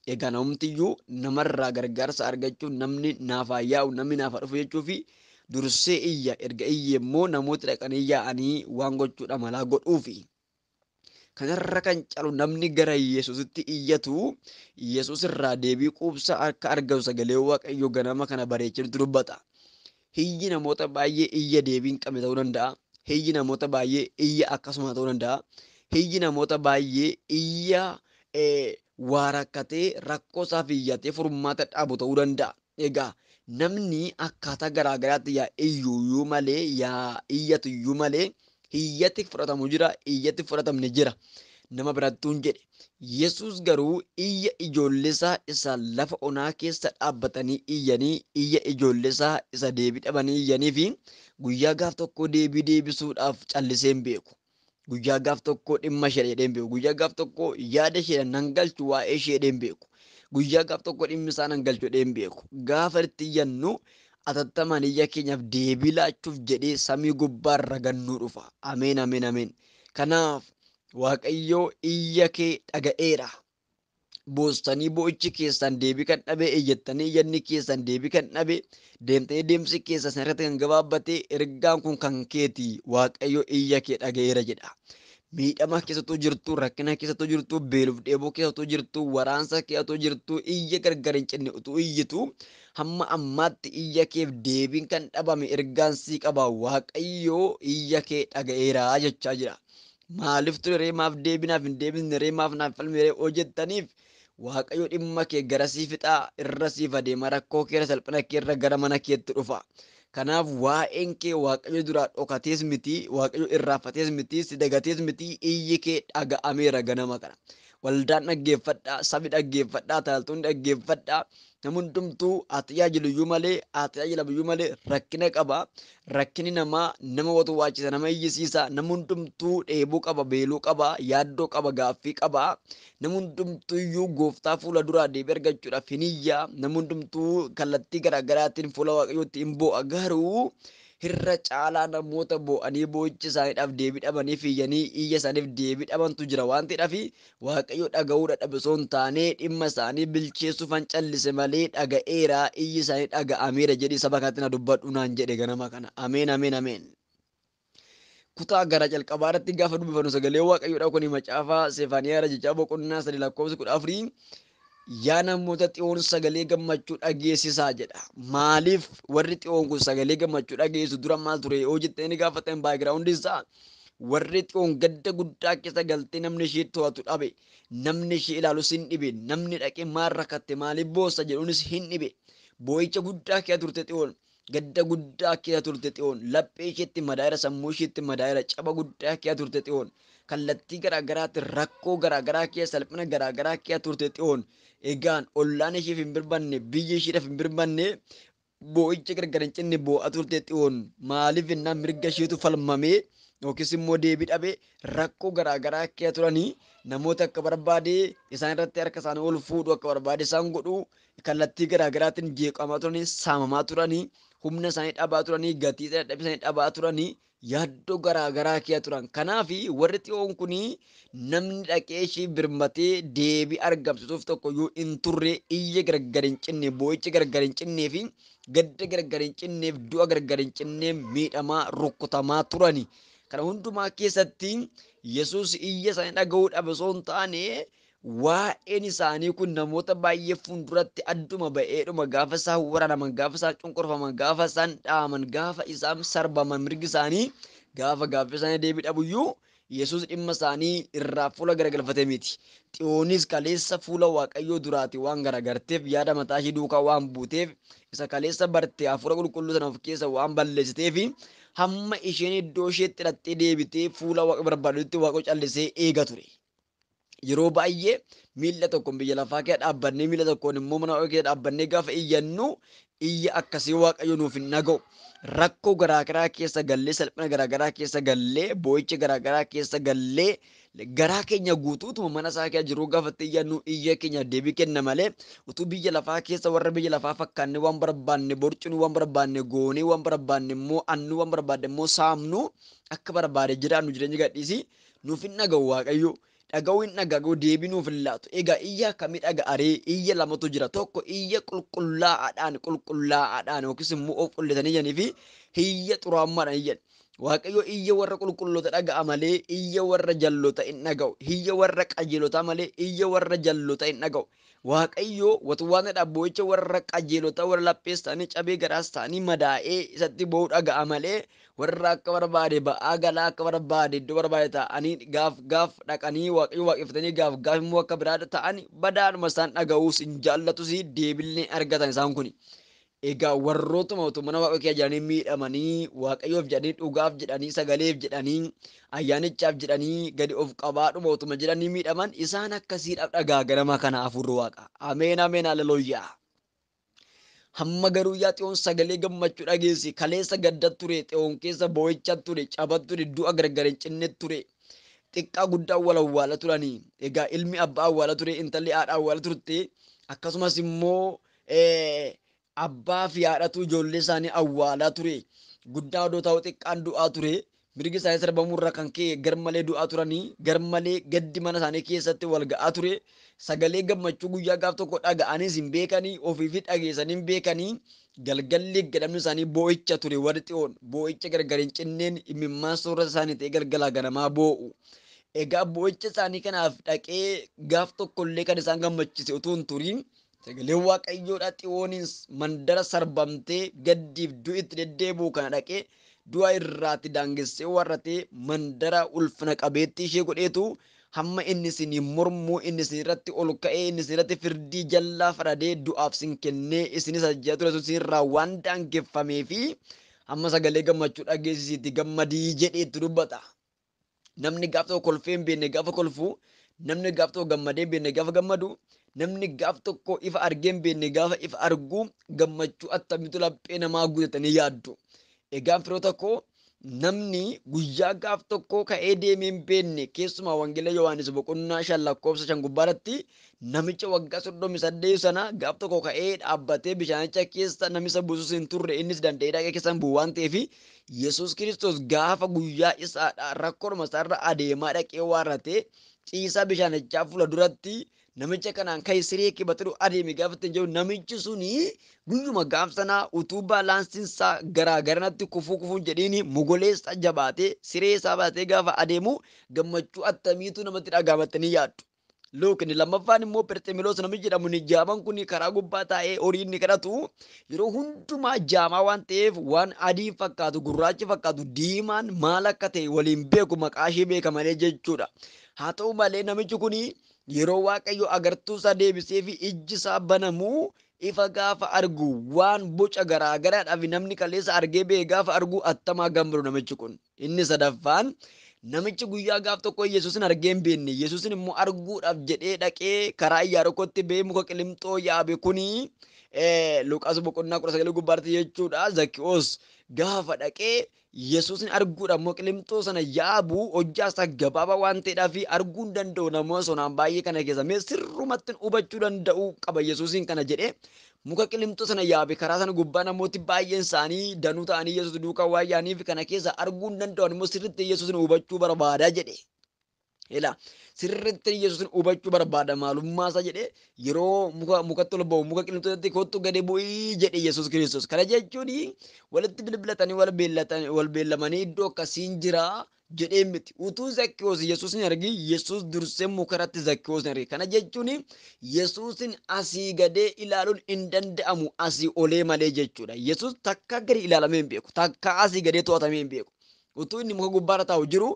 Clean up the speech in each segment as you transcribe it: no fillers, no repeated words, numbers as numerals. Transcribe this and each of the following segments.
Egaa namumtiyyuu namarraa gargaarsa argachuun namni naaf haa yaa'u namni naaf haa dhufu jechuu fi dursee iyya erga iyye immoo namooti dhaqanii yaa'anii waan gochuudha malaa godhuufi. Kanarra kan calu namni gara Yesuusitti iyyatu Yesuus irraa deebii quubsaa akka argatu sagalee Waaqayyoo ganama kana bareechinitu dubbata. Hiyyi namoota baay'ee iyya deebii hin qabne ta'uu danda'a. Hiyyi namoota baay'ee iyya akkasuma ta'uu danda'a. Hiyyi namoota baay'ee iyya waa rakkatee rakkoo isaaf iyyatee furmaata dhabu ta'uu danda'a. Egaa namni akkaataa garaagaraatti yaa iyyuyyuu malee yaa iyyatuyyuu malee hiyyatti fudhatamu jira, iyyatti fudhatamne jira. Nama birattuun jedhe. Yesuus garuu iyya ijoollesaa isa lafa onaa keessa dhaabbatanii iyyanii iyya ijoollesaa isa deebii dhabanii iyyanii fi guyyaa gaaf tokko deebii deebisuudhaaf callisee hin beeku. Guyyaa gaaf tokko dhimma ishee jedhee hin beeku. Guyyaa gaaf tokko yaada ishee nan galchu waa'ee ishee jedhee hin beeku. Guyyaa gaaf tokko dhimmi isaa nan galchu jedhee hin beeku. Gaafa itti iyyannu atattamaan iyya keenyaaf deebii laachuuf jedhee samii gubbaarra gannuu dhufa. Ameen ameen ameen. Kanaaf Waaqayyoo iyya kee dhaga'eera. Boostanii boo'ichi keessan deebii kan dhabe iyyattanii iyyanni keessan deebii kan dhabe deemtanii deemsi keessan irratti kan gabaabbatee ergaan kun kan keeti Waaqayyoo iyya kee dhaga'eera jedha. Miidhama keessattuu jirtu, rakkina keessattuu jirtu, beeluuf dheebuu keessattuu jirtu, waraansa keessattuu jirtu, iyya gargar hin cinne utuu iyyitu hamma ammaatti iyya keef deebiin kan dhabame ergaan sii qaba Waaqayyoo iyya kee dhaga'eera jechaa jira. Maaliif ture reemaaf deebinaaf hin deebisne reemaaf naaf falmire hojjettaniif Waaqayyo dhimma kee gara sii fixaa irra siif adeema rakkoo kee salphina kee irra gara mana keetti dhufa. Kanaaf waa'een kee Waaqayyo duraa dhokatees miti Waaqayyo irraanfatees miti si dagatees miti iyyi kee dhaga'ameera ganama kana. Waldaan dhaggeeffadhaa, sabi dhaggeeffadhaa, tajaajiltoonni dhaggeeffadhaa. Namni hundumtuu haa tajaajiluyyuu malee, haa tajaajilamuyyuu malee rakkina qaba. Rakkinni namaa nama waachisa, nama iyyisiisa. Namni hundumtuu dheebuu qaba, beeluu qaba, yaaddoo qaba, gaaffii qaba. Namni hundumtuuyyuu gooftaa fuula duraa deebii argachuudhaaf hin iyya. Namni hundumtuu kallattii garaagaraatiin fuula Waaqayyootti hin boo'a. Garuu irra caalaa namoota boo'anii boo'ichi isaaniidhaaf deebii dhabanii fiiyyanii iyya isaaniif deebii dhabantu jira waan ta'eedhaaf Waaqayyo dhaga'uu dadhabe osoo hin taane dhimma isaanii bilcheessuuf han callise malee dhaga'eera iyyi isaanii dhaga'ameera jedhi saba kanatti na dubbadhu naan jedhe ganama kana. Ameen ameen ameen. Kutaa gara jalqabaa irratti gaafa dubbifannu sagalee Waaqayyoodha kun macaafaa Sefaaniyaa Rajichaa boqonnaa 3:14 yaa namoota xiyoon sagalee gammachuu dhageessisaa jedha. Maaliif warri xiyoon kun sagalee gammachuu dhageessu dura maal ture yoo jettanii gaafatan baagiraawundi isaa warri xiyoon gadda guddaa keessa galtee namni ishee to'atu dhabe namni ishee ilaalus hin dhibe namni dhaqee maal rakkatte maaliif boossa jedhuunis hin dhibe boo'icha guddaa keessa turte xiyoon gadda guddaa keessa turte xiyoon laphee isheetti madaa'eera sammuu isheetti madaa'eera caba guddaa keessa turte xiyoon kallattii garaagaraatti rakkoo garaagaraa keessa salphina garaagaraa keessa turte xiyoon. Egaan ollaan isheef hin birbanne biyyi isheedhaaf hin birbanne boo'icha gargar hin cinne boo'a turte xiyoon maaliif innaan mirga isheetu falmamee yookiis immoo deebii dhabe rakkoo garaagaraa keessa turanii namoota akka barbaade isaan irratti harka isaanii ol fuudhu akka barbaade isaan godhu kallattii garaagaraatiin jeeqamaa turanii saamamaa turanii humna isaanii dhabaa turanii gatii isaanii dhabaa turanii yaaddoo garaagaraa keessa turan. Kanaaf warri xiyoon kun namni dhaqee ishee birmatee deebii argamsiisuuf tokko yoo hin turre iyya gargar hin cinne boo'icha gargar hin cinnee fi gadda gargar hin cinneef du'a gargar hin cinneef miidhamaa rukkutamaa turani. Kana hundumaa keessatti Yesuus iyya isaanii dhaga'uu dhabe osoo hin taane waa'een isaanii kun namoota baay'ee fuulduratti adduma ba'eedhuma gaafa isaan waraanaman gaafa isaan cunqurfaman gaafa isaan dhaaman gaafa isaan sarbaman mirgi isaanii gaafa gaaffii isaanii deebii dhabuyyuu Yesuus dhimma isaanii irraa fuula garagalfate miti. Xiyoonis kaleessa fuula Waaqayyoo duraati waan garagarteef yaada mataa ishee duukaa waan buuteef isa kaleessa bartee hafuura qulqulluu sana of keessa waan balleessiteef hamma isheen iddoo isheetti hidhattee deebitee fuula Waaqa barbaadutti Waaqa callisee eega ture. Yeroo baay'ee miila tokkoon biyya lafaa keessa dhaabbannee miila tokkoon immoo mana Waaqaa keessa dhaabbannee gaafa iyyannu iyya akkasii Waaqayyo nuuf hin dhaga'u. Rakkoo garaagaraa keessa gallee salphina garaagaraa keessa gallee boo'icha garaagaraa keessa gallee garaa keenya guutuutuma mana isaa keessa jiru gaafatti iyyannu iyya keenya deebii kenna malee utuu biyya lafaa keessa warra biyya lafaa fakkaanne waan barbaanne borcunu waan barbaanne goonee waan barbaanne immoo annu waan barbaanne immoo saamnu akka barbaade jiraannu jireenya gadhiisi nuuf hin dhaga'u Waaqayyo. dhaga'uu hin dhaga'u deebinuuf hin laatu. Egaa iyya akkamii dhaga'aree iyya lamatu jira. Tokko iyya qulqullaa'aadhaan yookiis immoo of qulleessanii jiranii fi iyya xuraa'ummaadhaan iyyan. Waaqayyo iyya warra qulqulloota dhaga'a malee iyya warra jalloota hin dhaga'u. Iyya warra qajeelotaa malee iyya warra jalloota hin dhaga'u. Waaqayyo waan boo'icha warra qajeelota warra laphees ta'anii cabee garaas ta'anii madaa'ee isatti boo'u dhaga'a malee warra akka barbaade ba'aa galaa akka barbaade iddoo barbaade ta'anii gaaf dhaqanii waaqayyo waaqeffatanii gaaf immoo akka biraadha ta'anii badaadhuma isaan dhaga'uus hin jaallatus deebilee argatan isaan kuni. Egaa warrootuma utuu mana waaqayyoo keessa jiranii miidhamanii waaqayyoof jedhanii dhugaaf jedhanii sagaleef jedhanii ayyaanichaaf jedhanii gadi of qabaadhuma utuma jedhanii miidhaman isaan akkasiidhaaf dhagaa ganama kana hafuurri waaqa. Ameen ameen haleluuyaa. Hamma garuu yaa xiyoon sagalee gammachuu dhageessi kaleessa gaddat ture xiyoon keessa boo'icha ture cabat ture du'a gargar hin cinne ture xiqqaa guddaa wal awwaala turanii. Egaa ilmi abbaa awwaala ture intalli haadha awwaala turte akkasumas immoo abbaa fi haadhatu ijoollee isaanii awwaalaa ture. Guddaa odoo ta'u xiqqaan du'aa ture. Mirgi isaanii sarbamurra kan ka'e garmalee du'aa turanii garmalee gaddi mana isaanii keessatti wal ga'aa ture. Sagalee gammachuu guyyaa gaaf tokko dhaga'anis hin beekanii ofiifi dhageessanii hin beekanii galgalli gadhamni isaanii boo'icha ture warri xiyoon boo'icha gargar hin cinneen imimmaan soorata isaanii ta'e galgalaa ganamaa boo'u. Egaa boo'icha isaanii kanaaf dhaqee gaaf tokkollee kan isaan gammachise utuu hin turiin sagalee waaqayyoodha xiyoonis mandara sarbamtee gaddiif du'itti deddeebi'u kana dhaqee du'a irraatti daangessee warratee mandara ulfina qabeettii ishee godheetu hamma inni isin mormuu inni isin irratti ol ka'ee inni isin irratti firdii jallaa fadhadee du'aaf sin kennee isinis ajjaa ture sun irraa waan daangeffamee fi hamma sagalee gammachuu dhageessisiitti gammadii jedheetti dubbata. Namni gaaf tokko kolfee hin beekne gaafa kolfu, namni gaaf tokko gammadee hin beekne gaafa gammadu, namni gaaf tokko ifa argee hin beekne gaafa ifa argu gammachuu attamiitu laphee namaa guutatanii yaaddu. Egaa firoota koo namni guyyaa gaaf tokko ka'ee deemee hin beekne keessumaa wangeela Yohaannis boqonnaa 5:5 gubbaarratti namicha waggaa 38 sana gaaf tokko ka'ee dhaabbatee bishaanicha keessa namicha buusus hin turre innis danda'ee dhaqee keessan bu'u waan ta'eef Yesuus Kiristoos gaafa guyyaa isaadha rakkoodhuma isaarra adeemaa dhaqee waarratee ciisaa bishaanichaa fuula duratti namicha kanaan ka'e siree kibatee adeeme gaafa ittiin jiru namichi suni guyyuma gaaf sanaa utuu baalaansiinsaa garaagaranitti kufuun jedhiin mogoleessa jabaatee siree isaa baatee gaafa adeemu gammachuu attamiitu namatti dhagaamattanii yaaddu. Lookiin lammaffaan immoo Perxemiloos namichi jedhamu ni jaaman kun karaa gubbaa taa'ee horii inni kadhatu yeroo hundumaa jaamaa waan ta'eef waan adii fakkaatu gurraachi fakkaatu diimaan maal akka ta'e waliin beeku maqaa ishee beeka malee jechuudha. Haa ta'u malee namichi kun yeroo waaqayyo agartuu isaa deebisee fi ijji isaa banamuu ifa gaafa argu waan boca garaagaraadhaaf namni kaleessa argee bee gaafa argu attamaa gammadu namichi kun. Inni sadaffaan namichi guyyaa gaaf tokko Yesuusin argee hin beekne Yesuusin immoo arguudhaaf jedhee dhaqee karaa Iyaarikootti bee muka qilixoo yaabe kuni Luqaas boqonnaa 19 gubbaatti jechuudha. Zakkiyoos gaafa dhaqee Yesuusin arguudhaaf muka qilixoo sana yaabu hojjaa isaa gabaabaa waan ta'eedhaaf arguu hin danda'u namoota sonaan baay'ee kana keessa mee sirrumatti hubachuu danda'u qaba Yesuusin kana jedhee muka qilixoo sana yaabe karaa sana gubbaa namooti baay'een isaanii danuu ta'anii Yesuus duukaa waan yaaniif kana keessa arguu hin danda'an immoo sirriitti Yesuusin hubachuu barbaadaa jedhe. Ela sirriitti Yesuusin hubachuu barbaada maalummaa isaa jedhe yeroo mukatti ol ba'u muka qilixootti kottu gadi bu'ii jedhe Yesuus Kiristoos. Kana jechuun walitti bilbilatanii wal beellamanii iddoo akkasiin jira jedhee miti. Utuu Zakkiyoos Yesuusin argi Yesuus dursee mukarratti Zakkiyoosin arge. Kana jechuun Yesuusin asii gadee ilaaluun hin danda'amu asii olee malee jechuudha. Yesuus takka gadi ilaalamee hin beeku. Takka asii gadee to'atamee hin beeku. Utuu inni muka gubbaarra taa'u jiru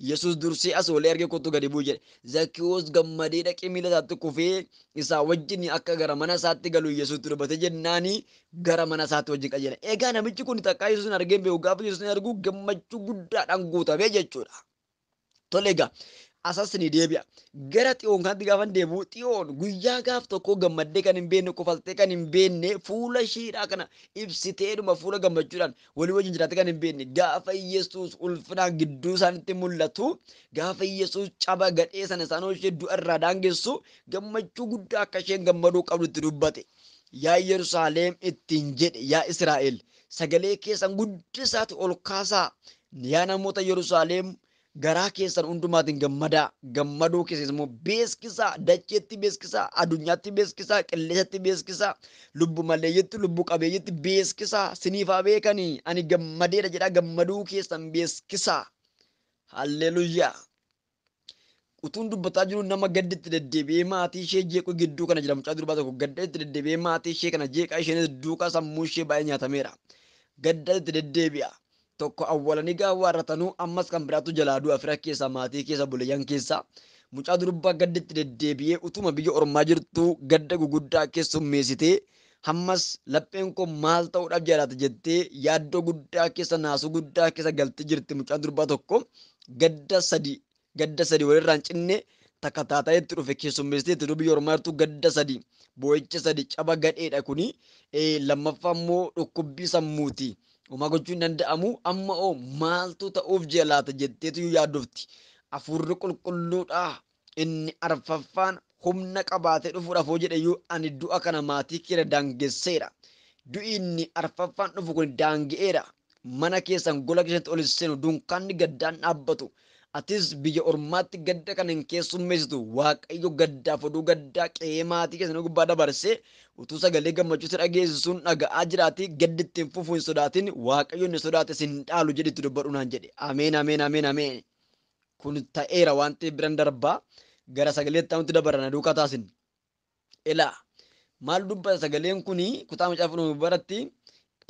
Yesuus dursee asii olee argee kottu gadi bu'u jedhe. Zakkiyoos gammadee dhaqee miila isaatti kufee isaa wajjin akka gara mana isaatti galu Yesuus dubbate jennaani gara mana isaatti wajjin qajeela. Egaa namichi kun takka Yesuusin argee hin beeku gaafa Yesuusin argu gammachuu guddaadhaan guutamee jechuudha. Tole egaa asas ni deebi'a. Gara xiyoon kanatti gaafa deebi'u xiyoon guyyaa gaaf tokko gammaddee kan hin beekne kofaltee kan hin beekne fuula ishiidhaa kana ibsiteedhuma fuula gammachuudhaan walii wajjin jiraate kan hin beekne gaafa Yesuus ulfinaan gidduu isaanitti mul'atu gaafa Yesuus caba gadhee sana isaan ishee du'a irraa daangessu gammachuu guddaa akka isheen gammaduu qabdu itti dubbate. Yaa Yerusaalem ittiin jedhe yaa Israa'el sagalee keessan guddisaatti ol kaasaa yaa namoota Yerusaalem garaa keessan hundumaatiin gammadaa gammaduu keessas immoo beeskisaa dacheetti beeskisaa addunyaatti beeskisaa qilleensatti beeskisaa lubbu maleeyyitti lubbu qabeeyyitti beeskisaa siniifaa beekanii ani gammadeera jedhaa gammaduu keessan beeskisaa halleluuyaa. Utuun dubbataa jiru nama gadditti deddeebi'ee maatii ishee jeequ gidduu kana jira mucaa durbaa tokko gadditti deddeebi'ee maatii ishee kana jeeqaa isheen duukaa sammuu ishee baay'ee nyaatameera gadditti deddeebi'a. Tokko awwalanii gaafa warratanuu ammas kan biraatu jalaa du'a fira keessa maatii keessa bulayyan keessa mucaa durbaa gadditti deddeebi'ee utuma biyya ormaa jirtu gadda guguddaa keessummeessitee hammas lapheen koo maal ta'uudhaaf jaalata jettee yaaddoo guddaa keessa naasuu guddaa keessa galtee jirti mucaa durbaa tokko gadda sadii walirraan cinne takka taataa'etti dhufe keessummeessitee itti biyya ormaa jirtu gadda sadii boo'icha sadii caba gadheedha kuni lammaffaa immoo dhukkubbii sammuuti. Uma gochuun danda'amu amma maaltu ta'uuf jalaata jetteetu yaaddofti. Afurri qulqulluudha inni arfaffaan humna qabaatee dhufuudhaaf hoo jedhayyuu ani du'a kana maatii keenya daangesseera. Du'i inni arfaffaan dhufu kun daange'eera. Mana keessan gola keessatti ol seenu dunkaanni gaddaan dhaabbatu. Atis biyya ormaatti gadda kana hin keessummeessitu waaqayyo gaddaaf oduu gaddaa qe'ee maatii keessan gubbaa dabarsee utuu sagalee gammachuutti dhageessisuun dhaga'aa jiraati gaddi ittiin fufuu hin sodaatin waaqayyo inni sodaate sin dhaalu jedhitti dubbadhu naan jedhe ameen ameen ameen ameen kun ta'eera waan ta'eef biran darbaa gara sagalee ta'utti dabarana duukaa taasin ilaa maal dubbata sagaleen kuni kutaa macaafa baratti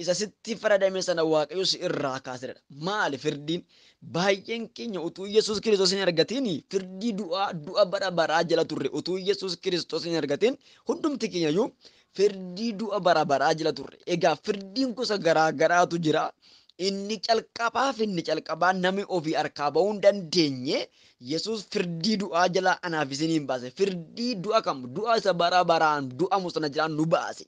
isa sitti faradame sana waaqayyo si irraa kaasedha maali firdiin baay'een keenya utuu Yesuus Kiristoos hin argatiin firdii du'a bara baraa jala turre utuu Yesuus Kiristoos hin argatiin hundumti keenya iyyuu firdii du'a bara baraa jala turre egaa firdiin gosa garaa garaatu jira inni calqabaa namni ofii harkaa bahuu hin dandeenye Yesuus firdii du'aa jala anaaf isiniin baase firdii du'a kam du'a isa bara baraan du'amu sana jiraan nu baase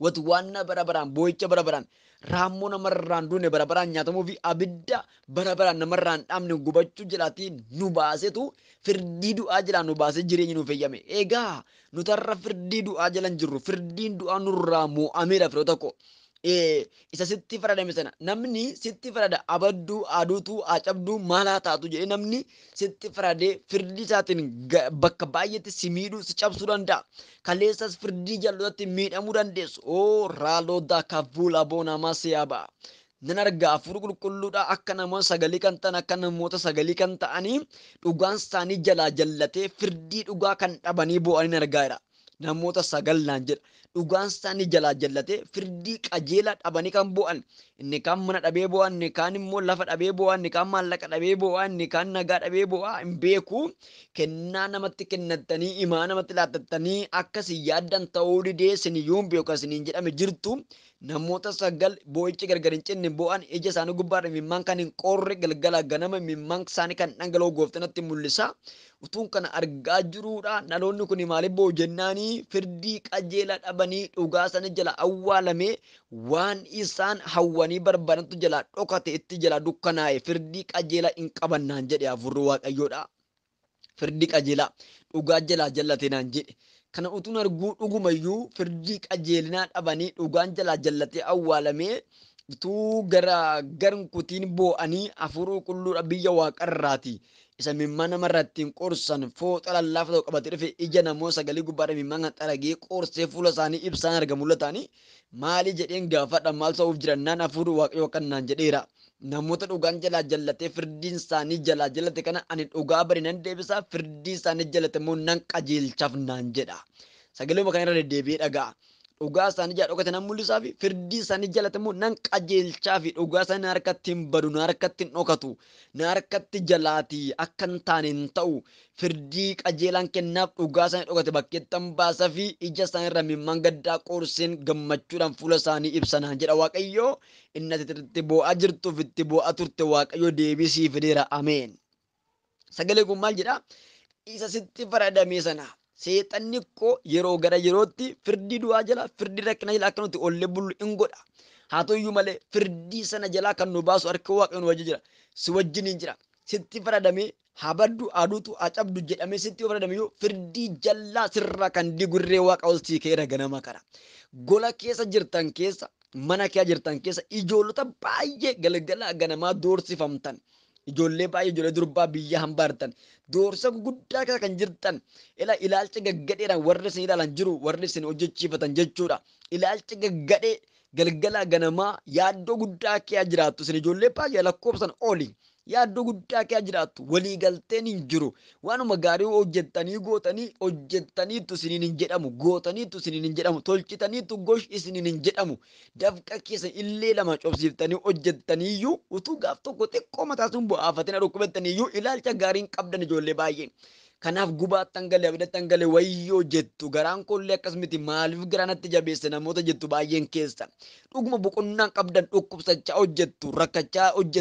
wati waan bara baraan boo'icha bara baraan raammoo namarraan duune bara baraan nyaatamuu fi abidda bara baraan namarraan dhaabne gubachuu jalaatiin nu baasetu firdii du'aa jalaa nu baasee jireenya nu fayyame egaa nutarra firdii du'aa jalan jirru firdiin du'aa nurraa mo'ameera firoo tokko isa sitti faradame sana namni sitti farada abadduu aduutuu acabduu maalaa taatu jedhee namni sitti faradee firdii isaatiin bakka baay'eetti si miidhuu si cabsuu danda'a. Kaleessas firdii jallootatti miidhamuu dandeessu. Raaloodaa kafuula boonamaa siyaaba. Nan argaa hafuura qulqulluudha akka namoota sagalii kan ta'an akka namoota sagalii kan ta'anii dhugaan isaanii jalaa jallatee firdii dhugaa kan dhabanii boo'anii argaa jira. Namoota sagal naan jedha. Dhugaan isaanii jalaa jallatee firdii qajeelaa dhabanii kan boo'an inni kaan mana dhabee boo'an inni kaan immoo lafa dhabee boo'an inni kaan maallaqa dhabee boo'an inni kaan nagaa dhabee boo'aa hin beeku kennaa namatti kennattanii imaa namatti laattatanii akkasii yaaddan ta'uu didee siniyyuu hin beeku asiniin jedhame jirtu namoota sagal boo'ichi gargar hin cinne boo'an ija isaanii gubbaadha mimmaan kan hin qorre galgala ganama mimmaan isaanii kan dhangala'u gooftanatti mul'isa. Utuun kana argaa jiruudha dhaloonni kun maaliif boo'u jennaanii firdii qajeelaa dhabanii dhugaa isaanii jala awwaalamee waan isaan hawwanii barbaadantu jala dhokate itti jala dukkanaa'e firdii qajeelaa hin qabannaan jedhe hafuurri waaqayyoodha. Firdii qajeelaa dhugaa jalaa jallatee naan jedhe. Kana utuun arguu dhugumayyuu firdii qajeelinaa dhabanii dhugaan jalaa jallatee awwaalamee utuu garkutiin boo'anii hafuurri qulqulluudha biyya waaqarraati. Isa mimmaan namarratti hin qorsan fooxa lallaafaa ta'u qabatee dhufe ija namoota sagalii gubbaadha mimmaan kan xaragee qorsee fuula isaanii ibsaan argamu mul'ataanii maali jedheen gaafadha maal ta'uuf jirannaan hafuurri waaqayyoo kannaan jedheera. Namoota dhugaan jalaa jallatee firdiin isaanii jalaa jallate kana ani dhugaa bari nan deebisaa firdii isaanii jalate immoo nan qajeelchaaf naan jedha. Sagalee kana irra deddeebi'ee dhaga'a. Dhugaa isaanii jala dhokate nan mul'isaa fi firdii isaanii jalate immoo nan qajeelchaa fi dhugaa isaanii na harkatti hin badu na harkatti hin dhokatu na harkatti jalaati akka hin taane hin ta'u firdii qajeelaan kennaaf dhugaa isaanii dhokate bakkeettan baasaa fi ija isaanii irra mimmaan gaddaa qorseen gammachuudhaan fuula isaanii ibsanaan jedha waaqayyoo inni ati itti boo'aa jirtuuf itti boo'aa turte waaqayyoo deebisii fideera ameen. Sagalee kun maal jedha isa sitti faradame sana. Seexanni koo yeroo gara yerootti firdii du'aa jala firdii rakkina jala akka nuti ollee bullu hin godha. Haa ta'uyyuu malee firdii sana jalaa kan nu baasu harka waaqayyoon wajji jira. Si wajjin hin jira. Sitti faradamee habaddu aduutu acabdu jedhamee sitti faradame yoo firdii jallaa sirraa kan digurree waaqa ol sii ka'eera ganama kana. Gola keessa jirtan keessa mana kee jirtan keessa ijoollota baay'ee galgala ganamaa doorsifamtan. ijoollee baay'ee ijoollee durbaa biyya hambaartan doorsa guddaa keessa kan jirtan ilaalcha gaggadheedhaan warri isin ilaalan jiru warri isin hojjechiifatan jechuudha. Ilaalcha gaggadhee galgala ganamaa yaaddoo guddaa kee jiraattu isin ijoollee baay'ee lakkoofsan oli. Yaaddoo guddaa kee jiraattu walii galteen hin jiru waanuma gaarii hojjettanii gootanii hojjettaniitu isiniin hin jedhamu gootaniitu isiniin hin jedhamu tolchitaniitu gosh isiniin hin jedhamu dafqa keessa illee lama cobsiiftanii hojjettaniiyyuu utuu gaaf tokko xiqqoo mataa sun bu'aafatina dhukkubettaniiyyuu ilaalcha gaarii hin qabdan ijoollee baay'ee. Kanaaf gubaattan galee abiddattan galee wayyoo jettu garaan kollee akkas miti maaliif garaanatti jabeesse namoota jettu baay'een keessa dhuguma boqonnaan qabdan dhukkubsachaa hojjettu rakkachaa hojjettu.